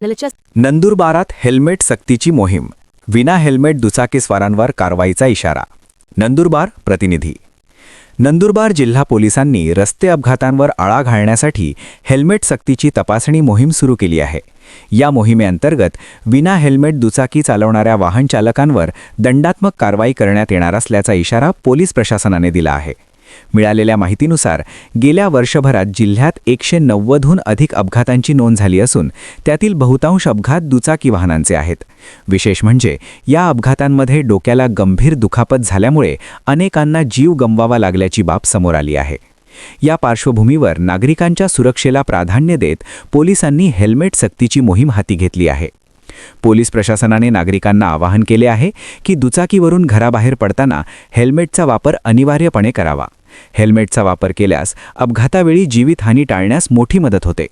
नंदुरबारात helmet सक्तीची मोहीम, विना हेल्मेट दुचाकीस्वारांवर कारवाईचा इशारा. नंदुरबार प्रतिनिधी. नंदुरबार जिल्हा पोलिसांनी रस्ते अपघातांवर आळा घालण्यासाठी हेल्मेट सक्तीची तपासणी मोहीम सुरू केली आहे. या मोहिमेअंतर्गत विना हेल्मेट दुचाकी चालवणाऱ्या वाहन चालकांवर दंडात्मक कारवाई करण्यात येणार असल्याचा इशारा पोलीस प्रशासनाने दिला आहे. मिळालेल्या माहितीनुसार गेल्या वर्षभरात जिल्ह्यात 190हून अधिक अपघातांची नोंद झाली असून त्यातील बहुतांश अपघात दुचाकी वाहनांचे आहेत. विशेष म्हणजे या अपघातांमध्ये डोक्याला गंभीर दुखापत झाल्यामुळे अनेकांना जीव गमवावा लागल्याची बाब समोर आली आहे. या पार्श्वभूमीवर नागरिकांच्या सुरक्षेला प्राधान्य देत पोलिसांनी हेल्मेट सक्तीची मोहीम हाती घेतली आहे. पोलीस प्रशासनाने नागरिकांना आवाहन केले आहे की दुचाकीवरून घराबाहेर पडताना हेल्मेटचा वापर अनिवार्यपणे करावा. हेल्मेटचा वापर केल्यास अपघातावेळी जीवितहानी टाळण्यास मोठी मदत होते.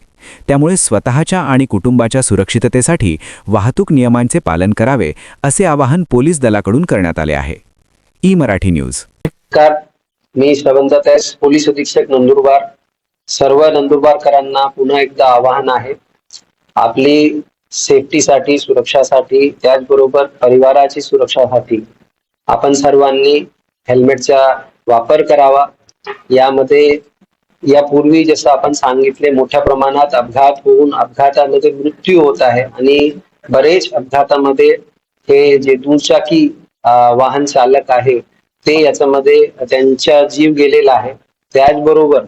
त्यामुळे स्वतःच्या आणि कुटुंबाच्या सुरक्षिततेसाठी वाहतूक नियमांचे पालन करावे असे आवाहन पोलीस दलाकडून करण्यात आले आहे. मराठी न्यूज. मी श्रवणदास, पोलीस अधीक्षक नंदुरबार. सर्व नंदुरबारकरांना पुन्हा एकदा आवाहन आहे. आपली सेफ्टीसाठी, सुरक्षासाठी, त्याचबरोबर परिवाराची सुरक्षासाठी आपण सर्वांनी हेल्मेटचा वापर करावा. यामध्ये यापूर्वी जसं आपण सांगितले, मोठ्या प्रमाणात अपघात होऊन अपघातामध्ये मृत्यू होत आहे आणि बरेच अपघातामध्ये हे जे दुचाकी वाहन चालक आहे ते याच्यामध्ये त्यांचा जीव गेलेला आहे. त्याचबरोबर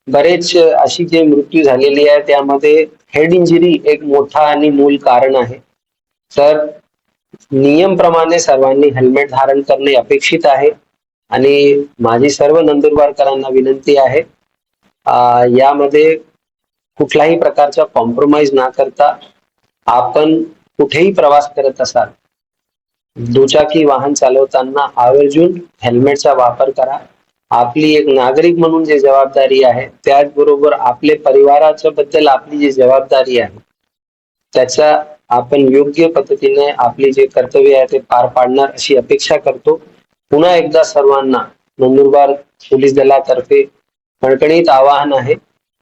बरेच अशी जे मृत्यू झालेली आहे त्यामध्ये हेड इंजुरी एक मोठा आणि मूल कारण आहे. तर नियमप्रमाणे सर्वांनी हेल्मेट धारण करणे अपेक्षित आहे आणि माझी सर्व नंदुरबारकरांना विनंती आहे, यामध्ये कुठल्याही प्रकारचा कॉम्प्रोमाइज न करता आपण कुठेही प्रवास करत असाल, दुचाकी वाहन चालवताना आवर्जून हेल्मेटचा वापर करा. आपली एक नागरिक म्हणून जी जबाबदारी आहे, त्याचबरोबर आपले परिवाराच्या बद्दल आपली जी जबाबदारी आहे त्याचा आपण योग्य पद्धतीने आपली जे कर्तव्य आहे ते पार पाडणार अशी अपेक्षा करतो. पुन्हा एकदा सर्वांना नंदुरबार पोलीस दलातर्फे कणकणीत आवाहन आहे,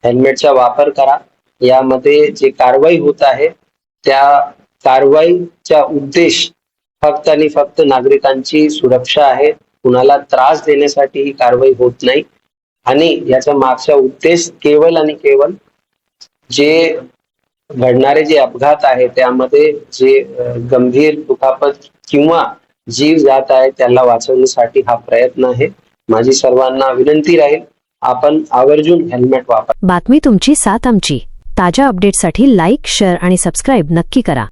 हेल्मेटचा वापर करा. यामध्ये जे कारवाई होत आहे त्या कारवाईचा उद्देश फक्त आणि फक्त नागरिकांची सुरक्षा आहे. कुणाला त्रास देण्यासाठी ही कारवाई होत नाही आणि याचा मागचा उद्देश केवळ आणि केवळ जे घडणारे जे अपघात आहे त्यामध्ये जे गंभीर दुखापत किंवा जीव जात आहे त्याला वाचवण्यासाठी हा प्रयत्न आहे. माझी सर्वांना विनंती राहील, आपण आवर्जून हेल्मेट वापरा. बातमी तुमची, साथ आमची. ताज्या अपडेटसाठी लाईक, शेअर आणि सबस्क्राईब नक्की करा.